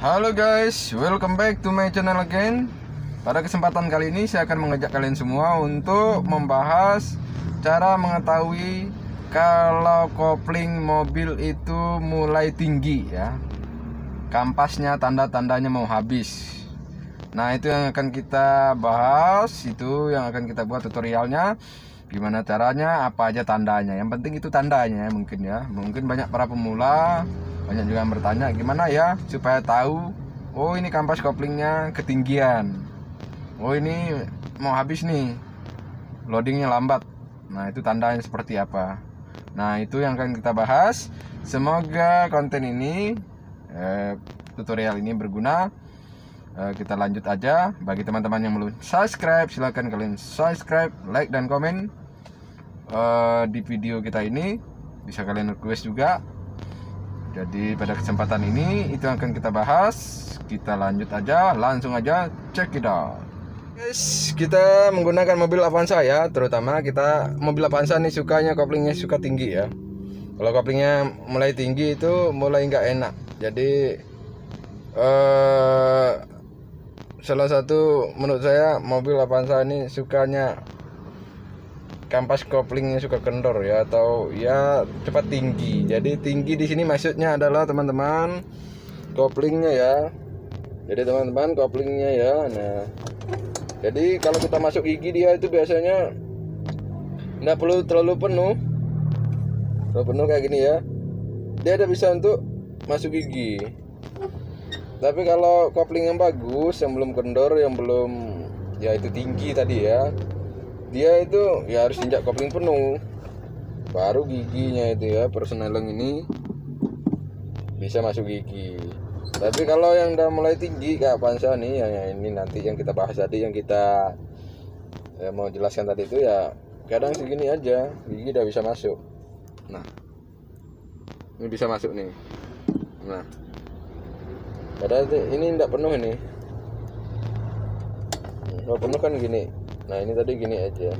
Halo guys, welcome back to my channel again. Pada kesempatan kali ini saya akan mengajak kalian semua untuk membahas cara mengetahui kalau kopling mobil itu mulai tinggi ya. Kampasnya tanda-tandanya mau habis. Nah, itu yang akan kita bahas, itu yang akan kita buat tutorialnya. Gimana caranya, apa aja tandanya. Yang penting itu tandanya mungkin ya. Mungkin banyak para pemula, banyak juga yang bertanya gimana ya supaya tahu, oh ini kampas koplingnya ketinggian, oh ini mau habis nih, loadingnya lambat. Nah, itu tandanya seperti apa. Nah, itu yang akan kita bahas. Semoga konten ini tutorial ini berguna. Kita lanjut aja. Bagi teman-teman yang belum subscribe, silahkan kalian subscribe, like dan komen di video kita ini. Bisa kalian request juga. Jadi pada kesempatan ini itu yang akan kita bahas. Kita lanjut aja, langsung aja check it out. Guys, kita menggunakan mobil Avanza ya. Terutama kita mobil Avanza nih sukanya koplingnya suka tinggi ya. Kalau koplingnya mulai tinggi itu mulai nggak enak. Jadi salah satu menurut saya mobil Avanza ini sukanya kampas koplingnya suka kendor ya, atau ya cepat tinggi. Jadi tinggi di sini maksudnya adalah teman-teman koplingnya ya. Jadi teman-teman koplingnya ya. Nah, jadi kalau kita masuk gigi dia itu biasanya nggak perlu terlalu penuh. Kalau penuh kayak gini ya, dia ada bisa untuk masuk gigi. Tapi kalau kopling yang bagus, yang belum kendor, yang belum ya itu tinggi tadi ya, dia itu ya harus injak kopling penuh, baru giginya itu ya, persneleng ini bisa masuk gigi. Tapi kalau yang udah mulai tinggi kayak Avanza nih, yang ini nanti yang kita bahas tadi, yang kita mau jelaskan tadi itu ya, kadang segini aja gigi udah bisa masuk. Nah, ini bisa masuk nih. Nah, padahal ini tidak penuh ini. Kalau penuh kan gini. Nah, ini tadi gini aja.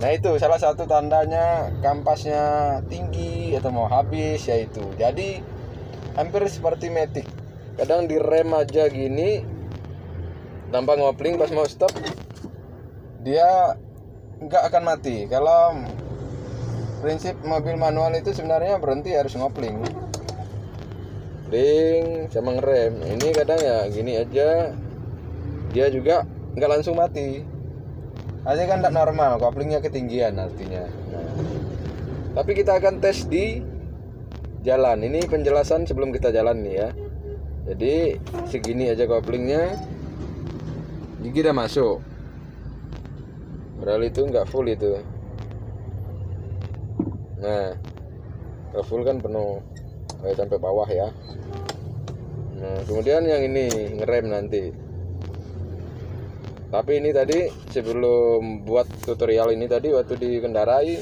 Nah, itu salah satu tandanya kampasnya tinggi atau mau habis yaitu. Jadi hampir seperti matic. Kadang direm aja gini tanpa ngopling, pas mau stop dia nggak akan mati. Kalau prinsip mobil manual itu sebenarnya berhenti harus ngopling. Ring sama ngerem. Ini kadang ya gini aja, dia juga nggak langsung mati. Hasilnya kan tidak normal, koplingnya ketinggian artinya. Nah, tapi kita akan tes di jalan. Ini penjelasan sebelum kita jalan nih ya. Jadi segini aja koplingnya, gigi udah masuk. Padahal itu nggak full itu. Nah, kalau full kan penuh sampai bawah ya. Nah, kemudian yang ini ngerem nanti. Tapi ini tadi sebelum buat tutorial ini tadi waktu dikendarai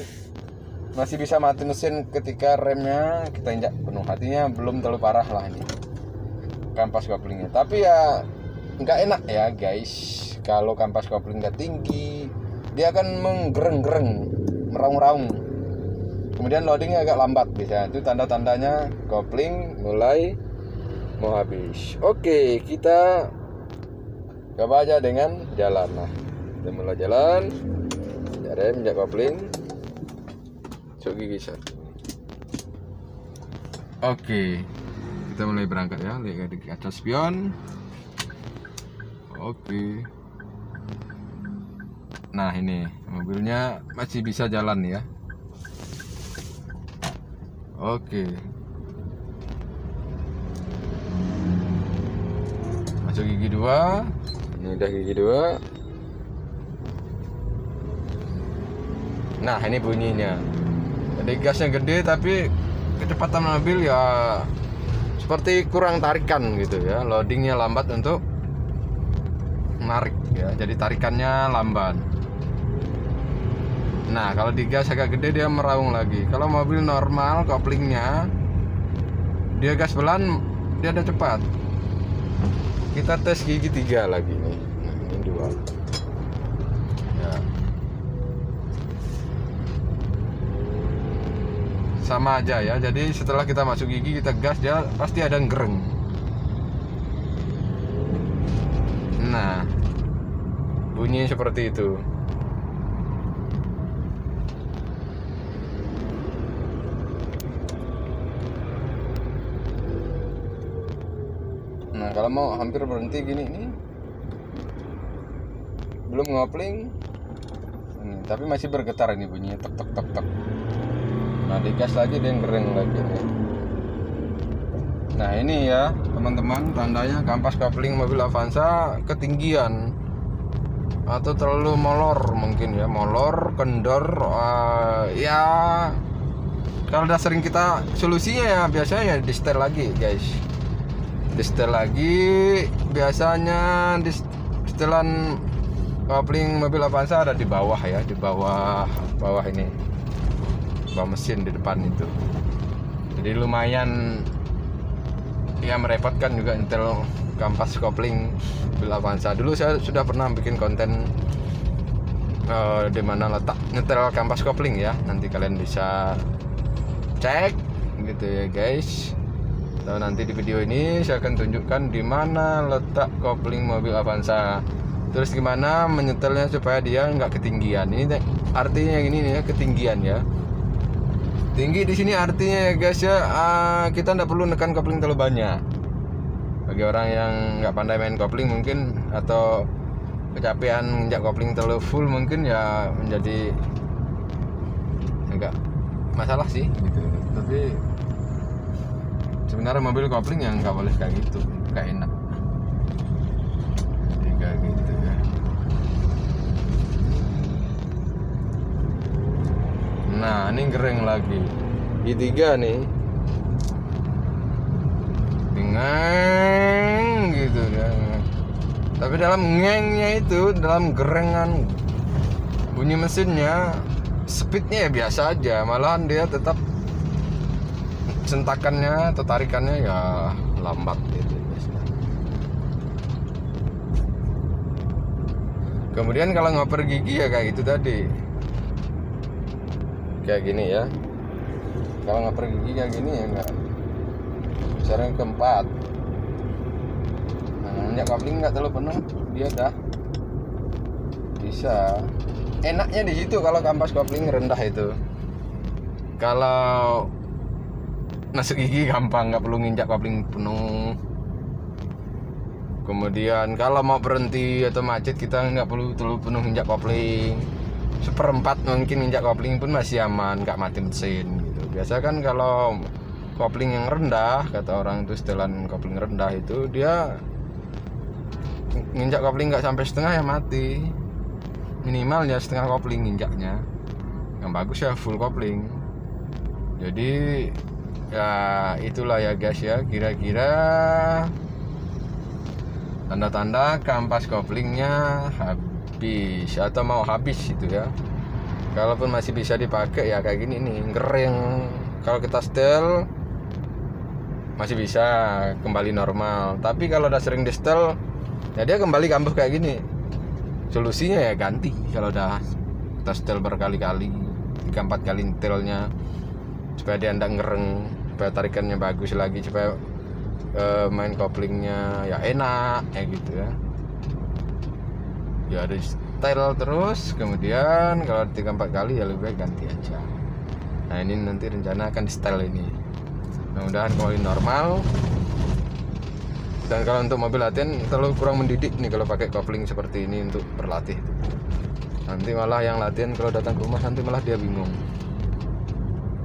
masih bisa mati mesin ketika remnya kita injak penuh. Artinya belum terlalu parah lah ini kampas koplingnya. Tapi ya nggak enak ya guys, kalau kampas kopling nggak tinggi dia akan menggereng-gereng, meraung-raung. Kemudian loadingnya agak lambat bisa. Itu tanda-tandanya kopling mulai mau habis. Oke, kita coba aja dengan jalan. Nah, kita mulai jalan, rem, injak kopling, masuk gigi satu. Oke, kita mulai berangkat ya. Lihat di kaca spion. Oke. Nah, ini mobilnya masih bisa jalan ya. Oke. Masuk gigi 2. Ini udah gigi 2. Nah, ini bunyinya. Jadi gasnya gede tapi kecepatan mobil ya seperti kurang tarikan gitu ya. Loadingnya lambat untuk menarik ya. Jadi tarikannya lambat. Nah, kalau digas agak gede dia meraung lagi. Kalau mobil normal koplingnya dia gas pelan, dia ada cepat. Kita tes gigi 3 lagi nih. Nah, ini 2 ya. Sama aja ya. Jadi setelah kita masuk gigi, kita gas, dia pasti ada gereng. Nah, bunyi seperti itu. Nah, kalau mau hampir berhenti gini nih, belum ngopling, tapi masih bergetar ini bunyinya, tek tek tek tek. Nah, digas lagi dia gereng lagi nih. Nah, ini ya teman-teman, tandanya kampas kopling mobil Avanza ketinggian atau terlalu molor mungkin ya, molor, kendor. Ya kalau udah sering kita, solusinya ya biasanya ya di setel lagi guys, di setel lagi. Biasanya di setelan kopling mobil Avanza ada di bawah ya, di bawah ini, bawah mesin di depan itu. Jadi lumayan ya merepotkan juga nyetel kampas kopling mobil Avanza. Dulu saya sudah pernah bikin konten di mana letak nyetel kampas kopling ya, nanti kalian bisa cek gitu ya guys. Dan nanti di video ini saya akan tunjukkan di mana letak kopling mobil Avanza, terus gimana menyetelnya supaya dia nggak ketinggian. Ini artinya gini nih ya, ketinggian ya, tinggi di sini artinya ya guys ya, kita nggak perlu nekan kopling terlalu banyak. Bagi orang yang nggak pandai main kopling mungkin, atau kecapean menginjak kopling terlalu full mungkin, ya menjadi agak masalah sih gitu. Tapi sebenarnya mobil kopling yang nggak boleh kayak gitu, nggak enak. Jadi kayak gitu ya. Nah, ini gereng lagi. I3 nih. Ngeng gitu ya. Tapi dalam ngengnya itu, dalam gerengan bunyi mesinnya, speednya ya biasa aja. Malahan dia tetap sentakannya atau tarikannya ya lambat gitu. Kemudian kalau ngoper gigi ya kayak gitu tadi, kayak gini ya. Kalau ngoper gigi kayak gini ya enggak. Sekarang keempat, minyak kopling nggak terlalu penuh, dia dah bisa. Enaknya di situ kalau kampas kopling rendah itu. Kalau masuk gigi gampang, nggak perlu nginjak kopling penuh. Kemudian kalau mau berhenti atau macet, kita nggak perlu terlalu penuh nginjak kopling. Seperempat mungkin nginjak kopling pun masih aman, nggak mati mesin gitu. Biasa kan kalau kopling yang rendah, kata orang itu setelan kopling rendah itu, dia nginjak kopling nggak sampai setengah ya mati. Minimalnya setengah kopling nginjaknya. Yang bagus ya full kopling. Jadi ya itulah ya guys ya, kira-kira tanda-tanda kampas koplingnya habis atau mau habis itu ya. Kalaupun masih bisa dipakai ya kayak gini nih, gereng. Kalau kita setel masih bisa kembali normal. Tapi kalau udah sering di setel, ya dia kembali kambuh kayak gini. Solusinya ya ganti. Kalau udah kita setel berkali-kali, 3-4 kali nyetelnya, supaya dia ndak ngereng, supaya tarikannya bagus lagi, supaya main koplingnya ya enak kayak gitu ya. Ya ada setel terus, kemudian kalau 3-4 kali ya lebih baik ganti aja. Nah, ini nanti rencana akan di setel ini. Mudah-mudahan kembali normal. Dan kalau untuk mobil latihan terlalu kurang mendidik nih kalau pakai kopling seperti ini untuk berlatih. Nanti malah yang latihan kalau datang ke rumah nanti malah dia bingung.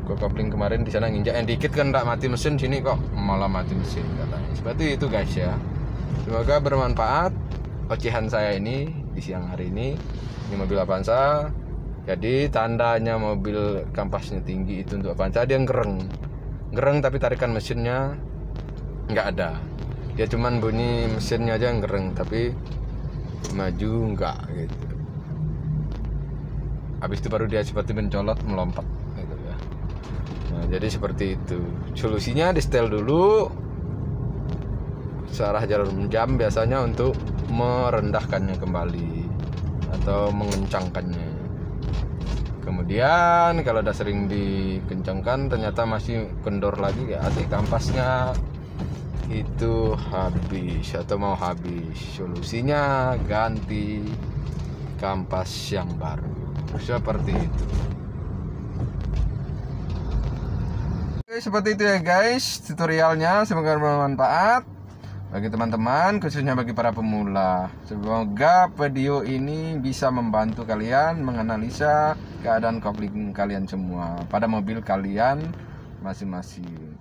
Kok kopling kemarin di sana nginjak yang dikit kan enggak mati mesin, sini kok malah mati mesin katanya. Seperti itu guys ya. Semoga bermanfaat ocehan saya ini di siang hari ini. Ini mobil Avanza. Jadi tandanya mobil kampasnya tinggi itu untuk Avanza, dia gereng tapi tarikan mesinnya nggak ada. Dia cuman bunyi mesinnya aja yang gereng, tapi maju nggak gitu. Habis itu baru dia seperti mencolot, melompat gitu ya. Nah, jadi seperti itu. Solusinya di setel dulu searah jarum jam biasanya untuk merendahkannya kembali atau mengencangkannya. Kemudian kalau udah sering dikencangkan ternyata masih kendor lagi, ya hati kampasnya itu habis atau mau habis. Solusinya ganti kampas yang baru, seperti itu. Oke, seperti itu ya guys tutorialnya, semoga bermanfaat bagi teman-teman, khususnya bagi para pemula. Semoga video ini bisa membantu kalian menganalisa keadaan kopling kalian semua pada mobil kalian masing-masing.